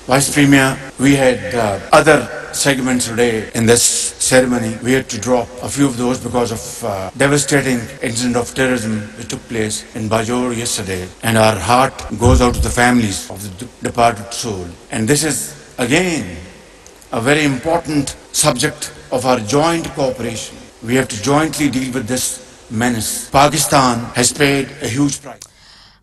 Vice Premier, we had other segments today in this ceremony. We had to drop a few of those because of devastating incident of terrorism which took place in Bajor yesterday. And our heart goes out to the families of the departed soul. And this is again a very important subject of our joint cooperation. We have to jointly deal with this menace. Pakistan has paid a huge price.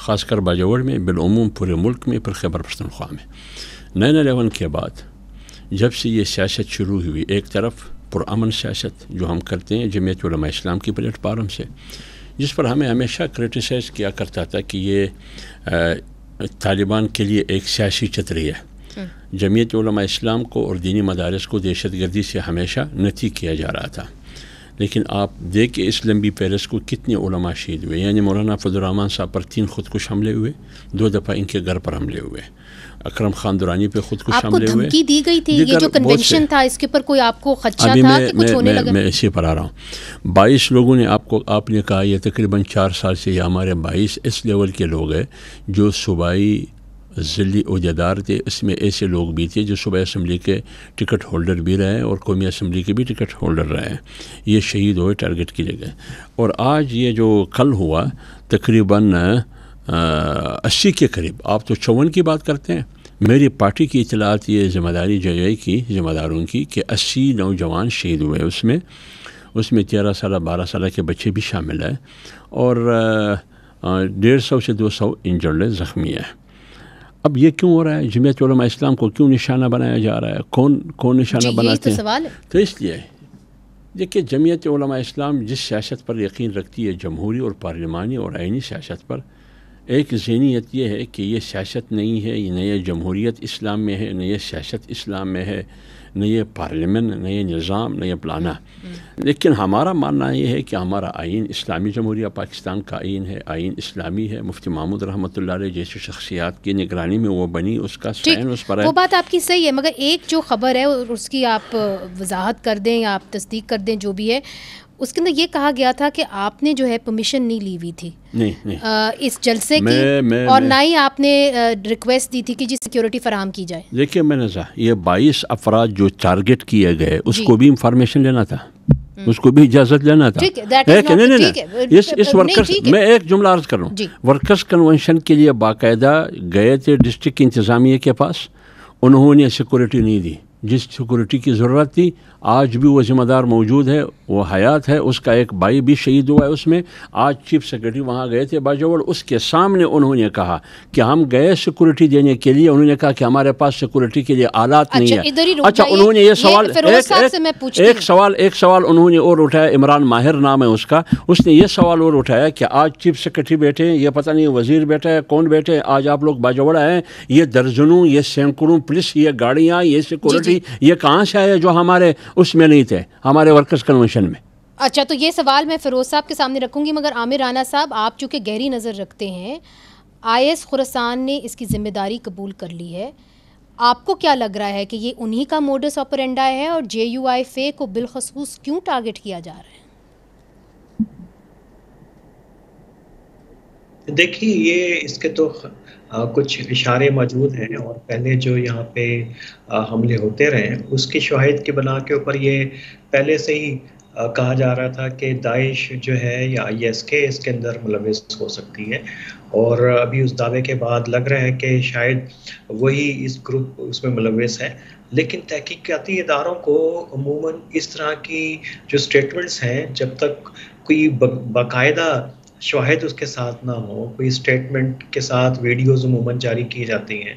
خاص کر باجوڑ میں، بالعموم پورے ملک میں، پھر خیبر پختونخوا میں 9/11 کے بعد جب سے یہ سیاست شروع ہوئی، ایک طرف پرامن سیاست جو ہم کرتے ہیں جمعیت علماء اسلام کی پلیٹ فارم سے، جس پر ہمیں ہمیشہ کرٹیسائز کیا کرتا تھا کہ یہ طالبان کے لیے ایک سیاسی چتری ہے۔ جمعیت علماء اسلام کو اور دینی مدارس کو دہشت گردی سے ہمیشہ نفی کیا جا رہا تھا، لیکن آپ دیکھیں اس لمبی فہرست کو کتنے علماء شہید ہوئے، یعنی مولانا فضل الرحمان صاحب پر 3 خودکش حملے ہوئے، 2 دفعہ ان کے گھر پر حملے ہوئے، اکرم خان دورانی پہ خودکش حملے ہوئے۔ آپ کو دھمکی دی گئی تھی؟ یہ جو کنونشن تھا اس کے اوپر کوئی آپ کو خدشہ تھا کہ کچھ ہونے لگا؟ میں اسی پر آ رہا ہوں۔ 22 لوگوں نے آپ نے کہا، یہ تقریباً 4 سال سے یہ ہمارے 22 اس لیول کے لوگ ہیں جو صوبائی ضلعی عہدیدار تھے، اس میں ایسے لوگ بھی تھے جو صوبائی اسمبلی کے ٹکٹ ہولڈر بھی رہے اور قومی اسمبلی کے بھی ٹکٹ ہولڈر رہے ہیں، یہ شہید ہوئے، ٹارگٹ کیے گئے۔ اور آج یہ جو کل ہوا تقریباً 80 کے قریب، آپ تو 54 کی بات کرتے ہیں، میری پارٹی کی اطلاعات یہ ذمہ داری جے کی ذمہ داروں کی کہ 80 نوجوان شہید ہوئے، اس میں 13 سالہ 12 سالہ کے بچے بھی شامل ہیں، اور 150 سے 200 انجرڈ زخمی ہیں۔ اب یہ کیوں ہو رہا ہے؟ جمعیت علماء اسلام کو کیوں نشانہ بنایا جا رہا ہے؟ کون نشانہ بناتے ہیں؟ سوال ہے۔ تو اس لیے دیکھیے، جمعیت علماء اسلام جس سیاست پر یقین رکھتی ہے، جمہوری اور پارلیمانی اور آئینی سیاست پر، ایک ذہنیت یہ ہے کہ یہ سیاست نہیں ہے، نہ یہ جمہوریت اسلام میں ہے، نہ یہ سیاست اسلام میں ہے، نہ یہ پارلیمنٹ، نہ یہ نظام، نہ یہ پلانا۔ لیکن ہمارا ماننا یہ ہے کہ ہمارا آئین اسلامی جمہوریہ پاکستان کا آئین ہے، آئین اسلامی ہے، مفتی محمود رحمۃ اللہ علیہ جیسی شخصیات کی نگرانی میں وہ بنی، اس کا سائن اس پر ہے۔ وہ بات آپ کی صحیح ہے، مگر ایک جو خبر ہے اس کی آپ وضاحت کر دیں یا آپ تصدیق کر دیں جو بھی ہے، اس کے اندر یہ کہا گیا تھا کہ آپ نے جو ہے پرمیشن نہیں لی ہوئی تھی اس جلسے کی، اور نہ ہی آپ نے ریکویسٹ دی تھی کہ جی سیکیورٹی فراہم کی جائے۔ دیکھیے میں نے یہ 22 افراد جو ٹارگٹ کیے گئے، اس کو بھی انفارمیشن لینا تھا، اس کو بھی اجازت لینا تھا۔ اس ورکرز میں ایک جملہ عرض کر رہا ہوں، ورکرز کنونشن کے لیے باقاعدہ گئے تھے ڈسٹرکٹ انتظامیہ کے پاس، انہوں نے سیکورٹی نہیں دی جس سیکورٹی کی ضرورت تھی۔ آج بھی وہ ذمہ دار موجود ہے، وہ حیات ہے، اس کا ایک بھائی بھی شہید ہوا ہے اس میں۔ آج چیف سیکرٹری وہاں گئے تھے باجوڑ، اس کے سامنے انہوں نے کہا کہ ہم گئے سیکورٹی دینے کے لیے، انہوں نے کہا کہ ہمارے پاس سیکورٹی کے لیے آلات نہیں ہے۔ اچھا، انہوں نے یہ سوال ایک سوال انہوں نے اور اٹھایا، عمران ماہر نام ہے اس کا، اس نے یہ سوال اور اٹھایا کہ آج چیف سیکرٹری بیٹھے ہیں، یہ پتہ نہیں وزیر بیٹھا ہے، کون بیٹھے ہیں، آج آپ لوگ باجوڑ ہیں، یہ درجنوں، یہ سینکڑوں پولیس، یہ گاڑیاں، یہ سیکورٹی، یہ کہاں سے آئے جو ہمارے اس میں نہیں تھے، ہمارے ورکرز کنونشن میں؟ اچھا، تو یہ سوال میں فیروز صاحب کے سامنے رکھوں گی، مگر عامر رانا صاحب، آپ چونکہ گہری نظر رکھتے ہیں، IS خراسان نے اس کی ذمہ داری قبول کر لی ہے، آپ کو کیا لگ رہا ہے کہ یہ انہی کا موڈس آپرینڈا ہے، اور JUIF کو بالخصوص کیوں ٹارگٹ کیا جا رہا ہے؟ دیکھیے، یہ اس کے تو کچھ اشارے موجود ہیں، اور پہلے جو یہاں پہ حملے ہوتے رہے اس کی شواہد کی بنا کے اوپر یہ پہلے سے ہی کہا جا رہا تھا کہ داعش جو ہے یا IS اس کے اندر ملوث ہو سکتی ہے، اور ابھی اس دعوے کے بعد لگ رہا ہے کہ شاید وہی اس گروپ اس میں ملوث ہے۔ لیکن تحقیقاتی اداروں کو عموماً اس طرح کی جو سٹیٹمنٹس ہیں، جب تک کوئی باقاعدہ شواہد اس کے ساتھ نہ ہو، کوئی اسٹیٹمنٹ کے ساتھ ویڈیوز عموماً جاری کی جاتی ہیں،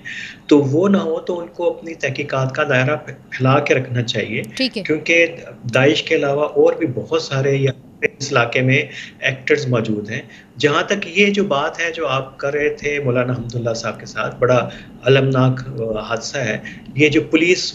تو وہ نہ ہو تو ان کو اپنی تحقیقات کا دائرہ پھیلا کے رکھنا چاہیے، کیونکہ داعش کے علاوہ اور بھی بہت سارے اس علاقے میں ایکٹرز موجود ہیں۔ جہاں تک یہ جو بات ہے جو آپ کر رہے تھے مولانا حمداللہ صاحب کے ساتھ، بڑا المناک حادثہ ہے یہ، جو پولیس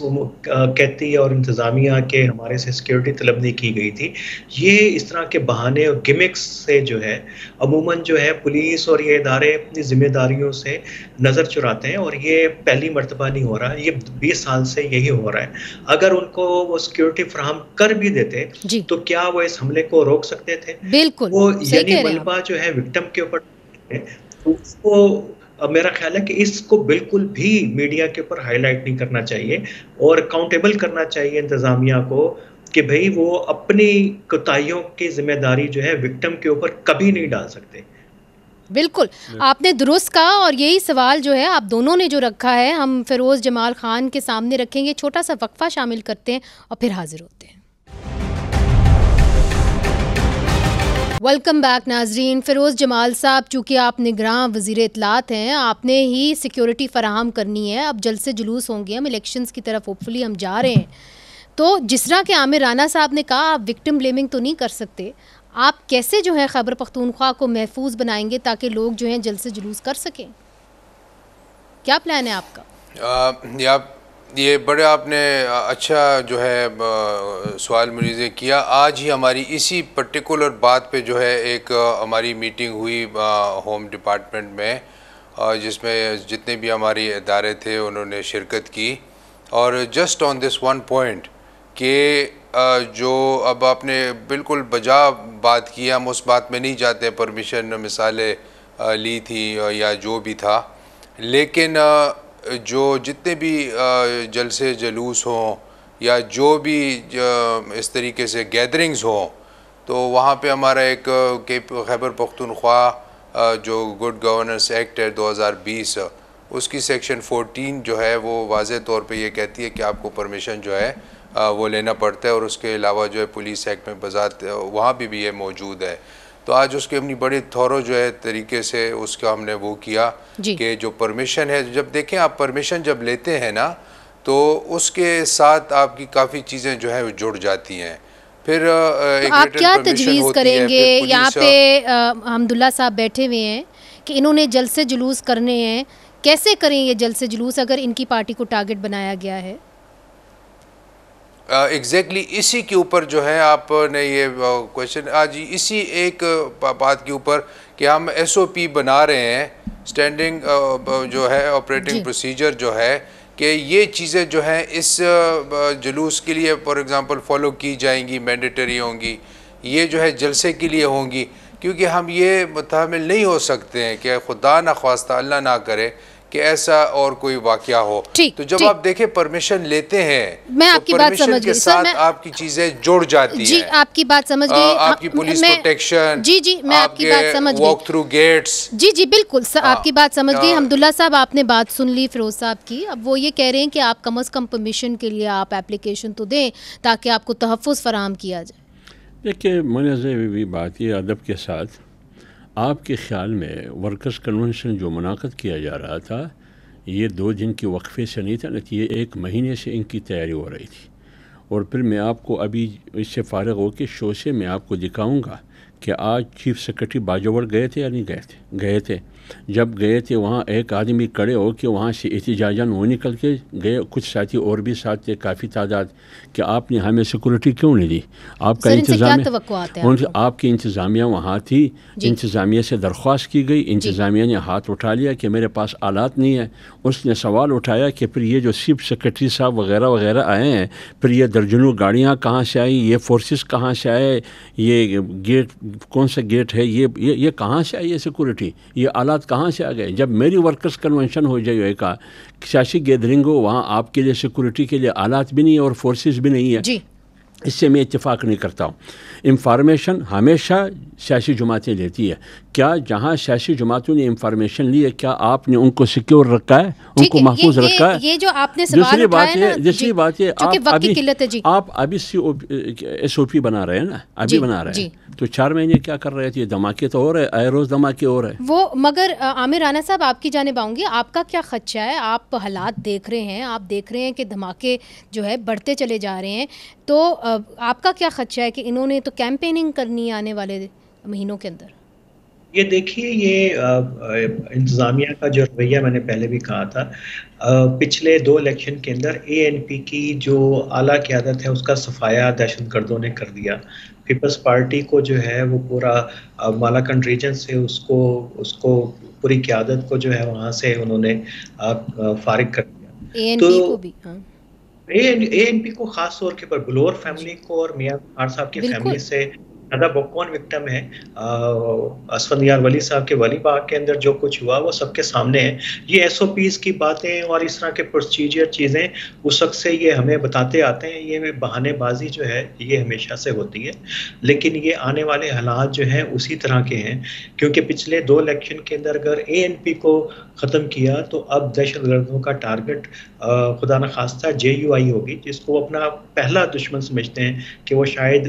کہتی ہے اور انتظامیہ کے ہمارے سے سیکیورٹی طلب نہیں کی گئی تھی، یہ اس طرح کے بہانے اور گمکس سے جو ہے عموماً جو ہے پولیس اور یہ ادارے اپنی ذمہ داریوں سے نظر چراتے ہیں، اور یہ پہلی مرتبہ نہیں ہو رہا، یہ 20 سال سے یہی ہو رہا ہے۔ اگر ان کو وہ سیکیورٹی فراہم کر بھی دیتے تو کیا وہ اس حملے کو روک سکتے تھے؟ بالکل، وہ یعنی ملبہ جو ہے وکٹم کے اوپر، اس کو میرا خیال ہے کہ اس کو بالکل بھی میڈیا کے اوپر ہائی لائٹ نہیں کرنا چاہیے، اور اکاؤنٹیبل کرنا چاہیے انتظامیہ کو کہ بھئی وہ اپنی کوتاہیوں کی ذمہ داری جو ہے وکٹم کے اوپر کبھی نہیں ڈال سکتے۔ بالکل، آپ نے درست کہا، اور یہی سوال جو ہے آپ دونوں نے جو رکھا ہے ہم فیروز جمال خان کے سامنے رکھیں گے۔ چھوٹا سا وقفہ شامل کرتے ہیں اور پھر حاضر ہوتے ہیں۔ ویلکم بیک ناظرین. فیروز جمال صاحب, چونکہ آپ نگراں وزیر اطلاعات ہیں, آپ نے ہی سیکیورٹی فراہم کرنی ہے. اب جلسے جلوس ہوں گے, ہم الیکشنز کی طرف ہوپ فلی ہم جا رہے ہیں, تو جس طرح کہ عامر رانا صاحب نے کہا آپ وکٹم بلیمنگ تو نہیں کر سکتے, آپ کیسے جو ہے خیبر پختونخوا کو محفوظ بنائیں گے تاکہ لوگ جو ہیں جلسے جلوس کر سکیں؟ کیا پلان ہے آپ کا؟ یہ بڑے آپ نے اچھا جو ہے سوال مریضے کیا. آج ہی ہماری اسی پرٹیکولر بات پہ جو ہے ایک ہماری میٹنگ ہوئی ہوم ڈپارٹمنٹ میں, جس میں جتنے بھی ہمارے ادارے تھے انہوں نے شرکت کی. اور just on this one point کہ جو اب آپ نے بالکل بجا بات کی, ہم اس بات میں نہیں جاتے پرمیشن مثالیں لی تھی یا جو بھی تھا, لیکن جو جتنے بھی جلسے جلوس ہوں یا جو بھی اس طریقے سے گیدرنگز ہوں, تو وہاں پہ ہمارا ایک خیبر پختونخوا جو گڈ گورننس ایکٹ ہے 2020, اس کی سیکشن 14 جو ہے وہ واضح طور پہ یہ کہتی ہے کہ آپ کو پرمیشن جو ہے وہ لینا پڑتا ہے, اور اس کے علاوہ جو ہے پولیس ایکٹ میں بذات وہاں بھی یہ موجود ہے. تو آج اس کی اپنی بڑی تھورو جو ہے طریقے سے اس کا ہم نے وہ کیا کہ جو پرمیشن ہے, جب دیکھیں آپ پرمیشن جب لیتے ہیں نا تو اس کے ساتھ آپ کی کافی چیزیں جو ہے جڑ جاتی ہیں. پھر آپ کیا تجویز کریں گے؟ یہاں پہ حمداللہ صاحب بیٹھے ہوئے ہیں کہ انہوں نے جلسے جلوس کرنے ہیں, کیسے کریں یہ جلسے جلوس اگر ان کی پارٹی کو ٹارگٹ بنایا گیا ہے؟ ایگزیکٹلی اسی کے اوپر جو ہے آپ نے یہ کویشچن آج اسی ایک بات کے اوپر کہ ہم ایس او پی بنا رہے ہیں, اسٹینڈنگ جو ہے آپریٹنگ پروسیجر جو ہے, کہ یہ چیزیں جو ہیں اس جلوس کے لیے فار ایگزامپل فالو کی جائیں گی, مینڈیٹری ہوں گی, یہ جو ہے جلسے کے لیے ہوں گی, کیونکہ ہم یہ متحمل نہیں ہو سکتے ہیں کہ خدا نخواستہ اللہ نہ کرے کہ ایسا اور کوئی واقعہ ہو. تو جب آپ دیکھیں پرمیشن لیتے ہیں, میں آپ کی بات سمجھ گئی, ساتھ آپ کی چیزیں جڑ جاتی ہیں. جی آپ کی بات سمجھ گئی, آپ کی پولیس پروٹیکشن, جی میں آپ کی بات سمجھ گئی, واک تھرو گیٹس, جی بالکل آپ کی بات سمجھ گئی. حمداللہ صاحب آپ نے بات سن لی فیروز صاحب کی, اب وہ یہ کہہ رہے ہیں کہ آپ کم از کم پرمیشن کے لیے آپ اپلیکیشن تو دیں تاکہ آپ کو تحفظ فراہم کیا جائے. دیکھیے منظر بھی بات یہ ادب کے ساتھ, آپ کے خیال میں ورکرز کنونشن جو منعقد کیا جا رہا تھا یہ 2 دن کے وقفے سے نہیں تھا, یہ 1 مہینے سے ان کی تیاری ہو رہی تھی. اور پھر میں آپ کو ابھی اس سے فارغ ہو کے شو سے میں آپ کو دکھاؤں گا کہ آج چیف سیکرٹری باجوڑ گئے تھے یا نہیں گئے تھے. جب گئے تھے وہاں ایک آدمی کڑے ہو کے وہاں سے احتجاجاً وہ نکل کے گئے, کچھ ساتھی اور بھی ساتھ تھے کافی تعداد, کہ آپ نے ہمیں سیکورٹی کیوں نہیں دی؟ آپ کا انتظامیہ, آپ کی انتظامیہ وہاں تھی, انتظامیہ سے درخواست کی گئی, انتظامیہ نے ہاتھ اٹھا لیا کہ میرے پاس آلات نہیں ہے. اس نے سوال اٹھایا کہ پھر یہ جو چیف سیکرٹری صاحب وغیرہ وغیرہ آئے ہیں, پھر یہ درجنوں گاڑیاں کہاں سے آئی, یہ فورسز کہاں سے آئے, یہ گیٹ کون سا گیٹ ہے, یہ کہاں سے آئی, یہ سیکورٹی, یہ آلات کہاں سے آ گئے؟ جب میری ورکرز کنونشن ہو جائے کا سیاسی گیدرنگ ہو, وہاں آپ کے لیے سیکورٹی کے لیے آلات بھی نہیں ہے اور فورسز بھی نہیں ہے, اس سے میں اتفاق نہیں کرتا ہوں. انفارمیشن ہمیشہ سیاسی جماعتیں لیتی ہے. کیا جہاں سیاسی جماعتوں نے انفارمیشن لی ہے کیا آپ نے ان کو سیکیور رکھا ہے, ان کو محفوظ رکھا ہے؟ یہ جو آپ نے سوال اٹھایا نا, دوسری بات یہ آپ ابھی ایس او پی بنا رہے ہیں نا, ابھی بنا رہے ہیں, تو 4 مہینے کیا کر رہے تھے؟ دھماکے تو ہو رہے, آئے روز دھماکے ہو رہے وہ. مگر عامر رانا صاحب آپ کی جانب آؤں گی, آپ کا کیا خدشہ ہے؟ آپ حالات دیکھ رہے ہیں, آپ دیکھ رہے ہیں کہ دھماکے جو ہے بڑھتے چلے جا رہے ہیں, تو آپ کا کیا خدشہ ہے کہ انہوں نے تو کیمپیننگ کرنی ہے آنے والے مہینوں کے اندر؟ یہ دیکھیے, یہ انتظامیہ کا جو رویہ میں نے پہلے بھی کہا تھا, پچھلے 2 الیکشن کے اندر ANP کی جو اعلیٰ قیادت ہے اس کا صفایا دہشت گردوں نے کر دیا. پیپلز پارٹی کو جو ہے وہ پورا مالاکنڈ ریجن سے اس کو پوری قیادت کو جو ہے وہاں سے انہوں نے فارغ کر دیا. تو ANP کو خاص طور کے پر بلور فیملی کو اور میاں خان صاحب کی فیملی سے زیادہ بکون وکٹم ہے. اسفندیار ولی صاحب کے ولی باغ کے اندر جو کچھ ہوا وہ سب کے سامنے ہے. یہ SOPs کی باتیں اور اس طرح کے پروسیجر چیزیں اس وقت سے یہ ہمیں بتاتے آتے ہیں. یہ بہانے بازی جو ہے یہ ہمیشہ سے ہوتی ہے, لیکن یہ آنے والے حالات جو ہیں اسی طرح کے ہیں, کیونکہ پچھلے 2 الیکشن کے اندر اگر ANP کو ختم کیا تو اب دہشت گردوں کا ٹارگٹ خدا نخواستہ JUI ہوگی, جس کو اپنا پہلا دشمن سمجھتے ہیں کہ وہ شاید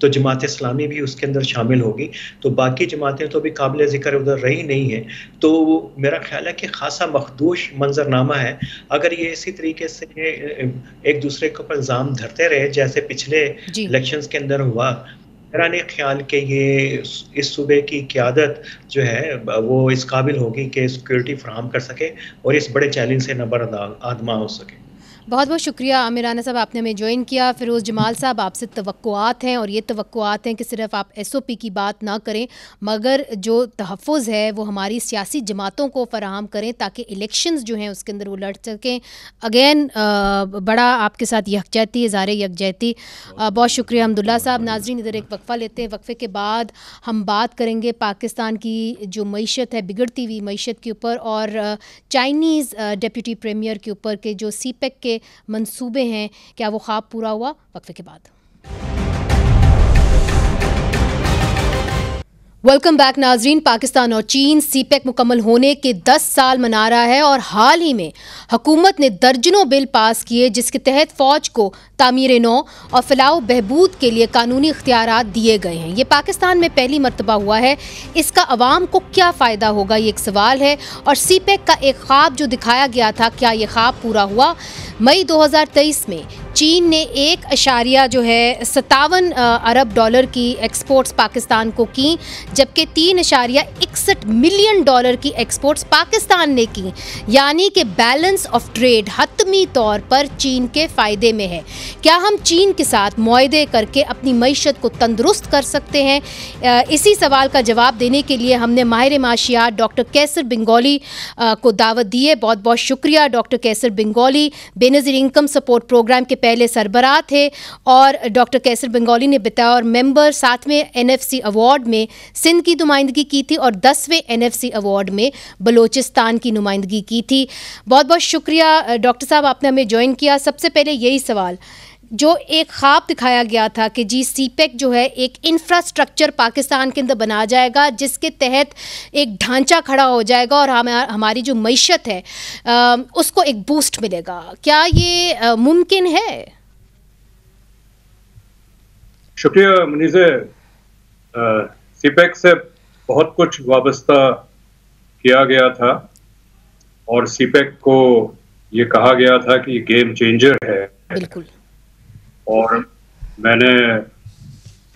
تو جماعت اسلامی بھی اس کے اندر شامل ہوگی. تو باقی جماعتیں تو بھی قابل ذکر ادھر رہی نہیں ہیں. تو میرا خیال ہے کہ خاصا مخدوش منظرنامہ ہے اگر یہ اسی طریقے سے ایک دوسرے کے اوپر الزام دھرتے رہے جیسے پچھلے الیکشنز کے اندر ہوا. میرا نہیں خیال کہ یہ اس صوبے کی قیادت جو ہے وہ اس قابل ہوگی کہ سیکورٹی فراہم کر سکے اور اس بڑے چیلنج سے نبرآدما ہو سکے. بہت بہت شکریہ عامر رانا صاحب، آپ نے ہمیں جوائن کیا. فیروز جمال صاحب، آپ سے توقعات ہیں اور یہ توقعات ہیں کہ صرف آپ ایس او پی کی بات نہ کریں مگر جو تحفظ ہے وہ ہماری سیاسی جماعتوں کو فراہم کریں تاکہ الیکشنز جو ہیں اس کے اندر وہ لڑ سکیں. اگین بڑا آپ کے ساتھ یکجہتی، اظہار یکجہتی. بہت شکریہ حمداللہ صاحب. ناظرین ادھر ایک وقفہ لیتے ہیں، وقفے کے بعد ہم بات کریں گے پاکستان کی جو معیشت ہے، بگڑتی ہوئی معیشت کے اوپر، اور چائنیز ڈپٹی پریمیئر کے اوپر کہ جو سی پیک کے منصوبے ہیں کیا وہ خواب پورا ہوا. وقفے کے بعد ویلکم بیک ناظرین. پاکستان اور چین سی پیک مکمل ہونے کے 10 سال منا رہا ہے اور حال ہی میں حکومت نے درجنوں بل پاس کیے جس کے تحت فوج کو تعمیر نو اور فلاح و بہبود کے لیے قانونی اختیارات دیے گئے ہیں. یہ پاکستان میں پہلی مرتبہ ہوا ہے. اس کا عوام کو کیا فائدہ ہوگا یہ ایک سوال ہے. اور سی پیک کا ایک خواب جو دکھایا گیا تھا کیا یہ خواب پورا ہوا؟ مئی 2023 میں چین نے 1.57 ارب ڈالر کی ایکسپورٹس پاکستان کو کی جبکہ 3.61 ملین ڈالر کی ایکسپورٹس پاکستان نے کی. یعنی کہ بیلنس آف ٹریڈ حتمی طور پر چین کے فائدے میں ہے. کیا ہم چین کے ساتھ معاہدے کر کے اپنی معیشت کو تندرست کر سکتے ہیں؟ اسی سوال کا جواب دینے کے لیے ہم نے ماہر معاشیات ڈاکٹر کیسر بنگالی کو دعوت دی ہے. بہت بہت شکریہ. ڈاکٹر کیسر بنگالی بے نظیر انکم سپورٹ پروگرام کے پہلے سربراہ تھے اور ڈاکٹر کیسر بنگالی نے بطور ممبر 7ویں NFC ایوارڈ میں سندھ کی نمائندگی کی تھی اور 10ویں NFC ایوارڈ میں بلوچستان کی نمائندگی کی تھی. بہت بہت شکریہ ڈاکٹر صاحب، آپ نے ہمیں جوائن کیا. سب سے پہلے یہی سوال، جو ایک خواب دکھایا گیا تھا کہ جی سی پیک جو ہے ایک انفراسٹرکچر پاکستان کے اندر بنا جائے گا جس کے تحت ایک ڈھانچہ کھڑا ہو جائے گا اور ہماری جو معیشت ہے اس کو ایک بوسٹ ملے گا، کیا یہ ممکن ہے؟ شکریہ منیزہ. سی پیک سے بہت کچھ وابستہ کیا گیا تھا اور سی پیک کو یہ کہا گیا تھا کہ یہ گیم چینجر ہے. بالکل. اور میں نے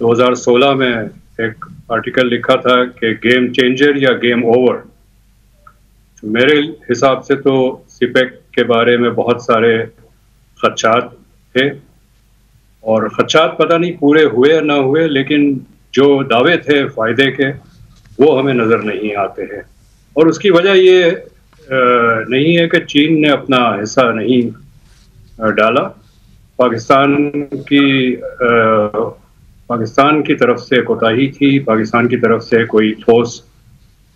2016 میں ایک آرٹیکل لکھا تھا کہ گیم چینجر یا گیم اوور. میرے حساب سے تو سی پیک کے بارے میں بہت سارے خدشات تھے اور خدشات پتہ نہیں پورے ہوئے یا نہ ہوئے، لیکن جو دعوے تھے فائدے کے وہ ہمیں نظر نہیں آتے ہیں. اور اس کی وجہ یہ نہیں ہے کہ چین نے اپنا حصہ نہیں ڈالا. پاکستان کی طرف سے کوتاہی تھی. پاکستان کی طرف سے کوئی ٹھوس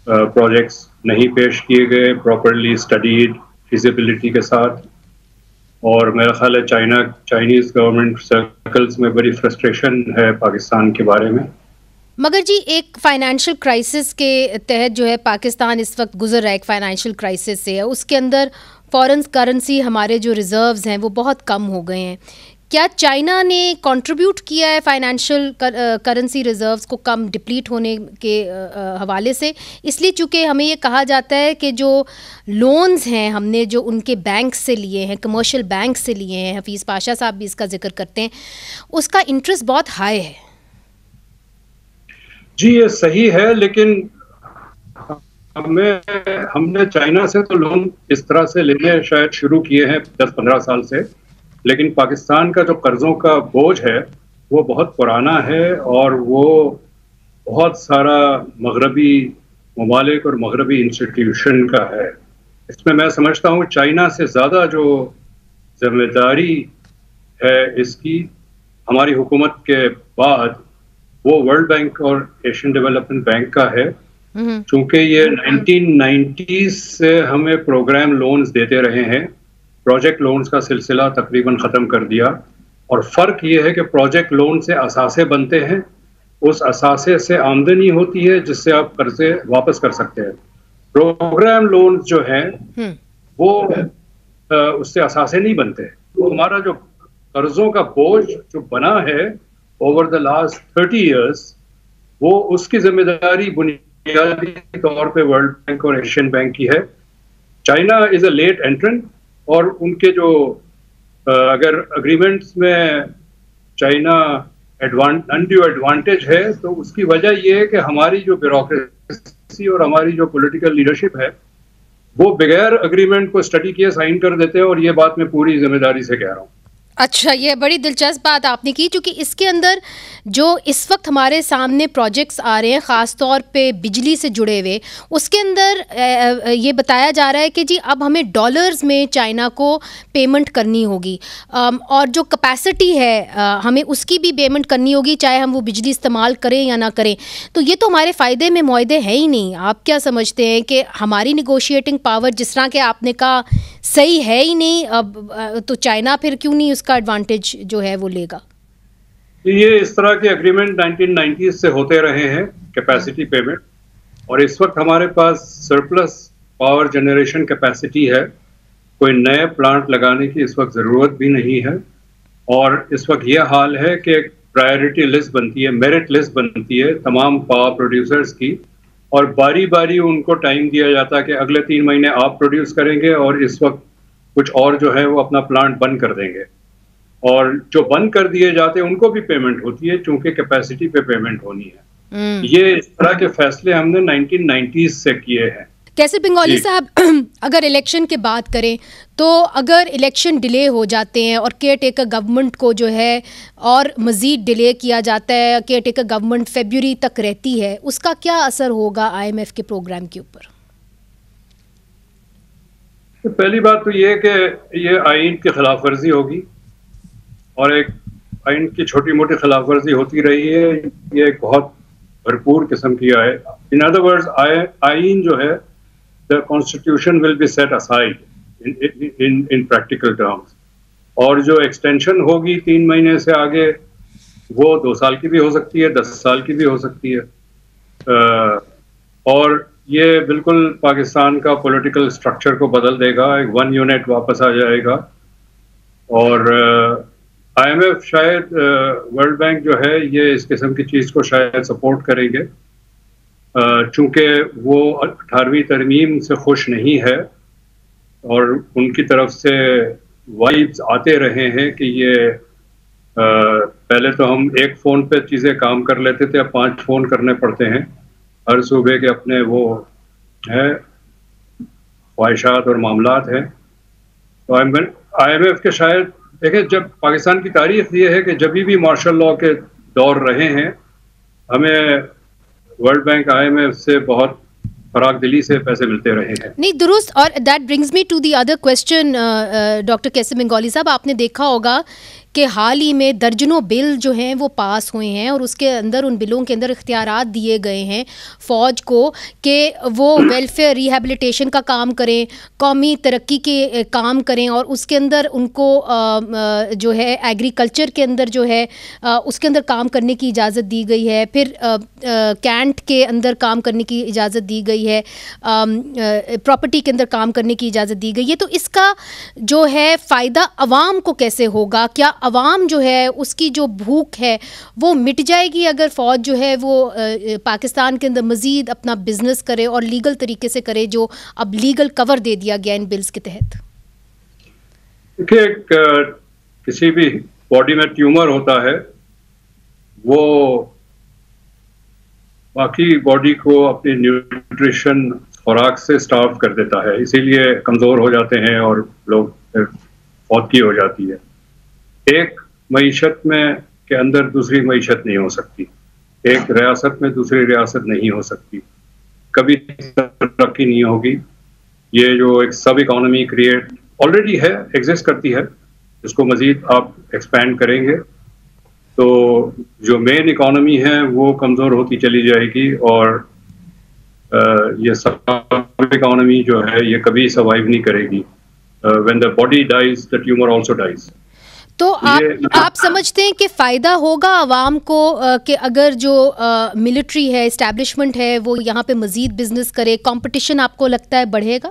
پروجیکٹس نہیں پیش کیے گئے پراپرلی اسٹڈیڈ فیزیبلٹی کے ساتھ. اور میرا خیال ہے چائنیز گورنمنٹ سرکلز میں بڑی فرسٹریشن ہے پاکستان کے بارے میں. مگر جی ایک فائنینشیل کرائسس کے تحت جو ہے پاکستان اس وقت گزر رہا ہے، ایک فائنینشیل کرائسس سے، اس کے اندر فارن کرنسی ہمارے جو ریزروز ہیں وہ بہت کم ہو گئے ہیں. کیا چائنا نے کنٹریبیوٹ کیا ہے فائنینشیل کرنسی ریزروز کو کم ڈپلیٹ ہونے کے حوالے سے؟ اس لیے چونکہ ہمیں یہ کہا جاتا ہے کہ جو لونز ہیں ہم نے جو ان کے بینک سے لیے ہیں، کمرشل بینک سے لیے ہیں، حفیظ پاشا صاحب بھی اس کا ذکر کرتے ہیں، اس کا انٹرسٹ بہت ہائی ہے. جی یہ صحیح ہے، لیکن ہم نے چائنا سے تو لون اس طرح سے لینے شاید شروع کیے ہیں 10-15 سال سے، لیکن پاکستان کا جو قرضوں کا بوجھ ہے وہ بہت پرانا ہے اور وہ بہت سارا مغربی ممالک اور مغربی انسٹیٹیوشن کا ہے. اس میں سمجھتا ہوں چائنا سے زیادہ جو ذمہ داری ہے اس کی ہماری حکومت کے بعد وہ ورلڈ بینک اور ایشین ڈیولپمنٹ بینک کا ہے، چونکہ یہ 1990s سے ہمیں پروگرام لونز دیتے رہے ہیں. پروجیکٹ لونز کا سلسلہ تقریباً ختم کر دیا اور فرق یہ ہے کہ پروجیکٹ لون سے اثاثے بنتے ہیں، اس اثاثے سے آمدنی ہوتی ہے جس سے آپ قرضے واپس کر سکتے ہیں. پروگرام لونز جو ہیں وہ اس سے اثاثے نہیں بنتے. تو ہمارا جو قرضوں کا بوجھ جو بنا ہے اوور دا لاسٹ 30 ایئرس، وہ اس کی ذمہ داری بنیادی طور پہ ورلڈ بینک اور ایشین بینک کی ہے. China is a late entrant, اور ان کے جو اگر اگریمنٹس میں چائنا انڈیو ایڈوانٹیج ہے تو اس کی وجہ یہ ہے کہ ہماری جو بیوروکریسی اور ہماری جو پولیٹیکل لیڈرشپ ہے وہ بغیر اگریمنٹ کو اسٹڈی کیے سائن کر دیتے ہیں، اور یہ بات میں پوری ذمہ داری سے کہہ رہا ہوں. اچھا، یہ بڑی دلچسپ بات آپ نے کی، چونکہ اس کے اندر جو اس وقت ہمارے سامنے پروجیکٹس آ رہے ہیں خاص طور پہ بجلی سے جڑے ہوئے، اس کے اندر یہ بتایا جا رہا ہے کہ جی اب ہمیں ڈالرز میں چائنا کو پیمنٹ کرنی ہوگی، اور جو کیپیسٹی ہے ہمیں اس کی بھی پیمنٹ کرنی ہوگی چاہے ہم وہ بجلی استعمال کریں یا نہ کریں. تو یہ تو ہمارے فائدے میں معاہدے ہیں ہی نہیں. آپ کیا سمجھتے ہیں کہ ہماری نیگوشیٹنگ پاور جس طرح کہ آپ نے کہا صحیح ہے ہی نہیں، اب تو چائنا پھر کیوں نہیں اس کا ایڈوانٹیج جو ہے وہ لے گا؟ یہ اس طرح کے اگریمنٹ 1990s سے ہوتے رہے ہیں، کیپیسٹی پیمنٹ، اور اس وقت ہمارے پاس سرپلس پاور جنریشن کیپیسٹی ہے. کوئی نئے پلانٹ لگانے کی اس وقت ضرورت بھی نہیں ہے، اور اس وقت یہ حال ہے کہ ایک پرائیورٹی لسٹ بنتی ہے، میرٹ لسٹ بنتی ہے تمام پاور پروڈیوسرز کی، اور باری باری ان کو ٹائم دیا جاتا ہے کہ اگلے 3 مہینے آپ پروڈیوس کریں گے اور اس وقت کچھ اور جو ہے وہ اپنا پلانٹ بند کر دیں گے. اور جو بند کر دیے جاتے ہیں ان کو بھی پیمنٹ ہوتی ہے چونکہ کیپیسٹی پہ پیمنٹ ہونی ہے. یہ اس طرح کے فیصلے ہم نے 1990s سے کیے ہیں. کیسر بنگالی صاحب، اگر الیکشن کی بات کریں تو اگر الیکشن ڈیلے ہو جاتے ہیں اور کیئر ٹیکر گورنمنٹ کو جو ہے اور مزید ڈیلے کیا جاتا ہے، کیئر ٹیکر گورنمنٹ فیبروری تک رہتی ہے، اس کا کیا اثر ہوگا IMF کے پروگرام کے اوپر؟ پہلی بات تو یہ کہ یہ آئین کی خلاف ورزی ہوگی، اور ایک آئین کی چھوٹی موٹی خلاف ورزی ہوتی رہی ہے، یہ ایک بہت بھرپور قسم کی ہے. ان ادر ورڈز آئین جو ہے the constitution will be set aside in practical terms. اور جو ایکسٹینشن ہوگی 3 مہینے سے آگے وہ 2 سال کی بھی ہو سکتی ہے، 10 سال کی بھی ہو سکتی ہے، اور یہ بالکل پاکستان کا پولیٹیکل سٹرکچر کو بدل دے گا. ایک 1 یونٹ واپس آ جائے گا، اور IMF شاید ورلڈ بینک جو ہے یہ اس قسم کی چیز کو شاید سپورٹ کریں گے، چونکہ وہ 18ویں ترمیم سے خوش نہیں ہے، اور ان کی طرف سے وائبز آتے رہے ہیں کہ یہ پہلے تو ہم ایک فون پہ چیزیں کام کر لیتے تھے، اب 5 فون کرنے پڑتے ہیں. ہر صوبے کے اپنے وہ ہیں خواہشات اور معاملات ہیں. تو IMF کے شاید دیکھیں، جب پاکستان کی تاریخ یہ ہے کہ جب بھی مارشل لاء کے دور رہے ہیں ہمیں ورلڈ بینک IMF سے بہت فراغ دلی سے پیسے ملتے رہے ہیں. نہیں درست، اور that brings me to the other question doctor Kaiser Bengali صاحب، آپ نے دیکھا ہوگا کہ حال ہی میں درجنوں بل جو ہیں وہ پاس ہوئے ہیں، اور اس کے اندر ان بلوں کے اندر اختیارات دیے گئے ہیں فوج کو کہ وہ ویلفیئر ریہیبلیٹیشن کا کام کریں، قومی ترقی کے کام کریں، اور اس کے اندر ان کو جو ہے ایگریکلچر کے اندر جو ہے اس کے اندر کام کرنے کی اجازت دی گئی ہے. پھر کینٹ کے اندر کام کرنے کی اجازت دی گئی ہے، پراپرٹی کے اندر کام کرنے کی اجازت دی گئی ہے. تو اس کا جو ہے فائدہ عوام کو کیسے ہوگا؟ کیا عوام جو ہے اس کی جو بھوک ہے وہ مٹ جائے گی اگر فوج جو ہے وہ پاکستان کے اندر مزید اپنا بزنس کرے اور لیگل طریقے سے کرے، جو اب لیگل کور دے دیا گیا ان بلز کے تحت؟ دیکھیے، کسی بھی باڈی میں ٹیومر ہوتا ہے وہ باقی باڈی کو اپنی نیوٹریشن خوراک سے سٹارو کر دیتا ہے، اسی لیے کمزور ہو جاتے ہیں اور لوگ فوت ہو جاتی ہے. ایک معیشت میں کے اندر دوسری معیشت نہیں ہو سکتی، ایک ریاست میں دوسری ریاست نہیں ہو سکتی، کبھی ترقی نہیں ہوگی. یہ جو ایک سب اکانومی کریٹ آلریڈی ہے، ایگزسٹ کرتی ہے، اس کو مزید آپ ایکسپینڈ کریں گے تو جو مین اکانومی ہے وہ کمزور ہوتی چلی جائے گی، اور یہ سب اکانومی جو ہے یہ کبھی سروائیو نہیں کرے گی. when the body dies the tumor also dies. تو آپ سمجھتے ہیں کہ فائدہ ہوگا عوام کو کہ اگر جو ملٹری ہے، اسٹیبلشمنٹ ہے، وہ یہاں پہ مزید بزنس کرے، کمپٹیشن آپ کو لگتا ہے بڑھے گا؟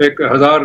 1000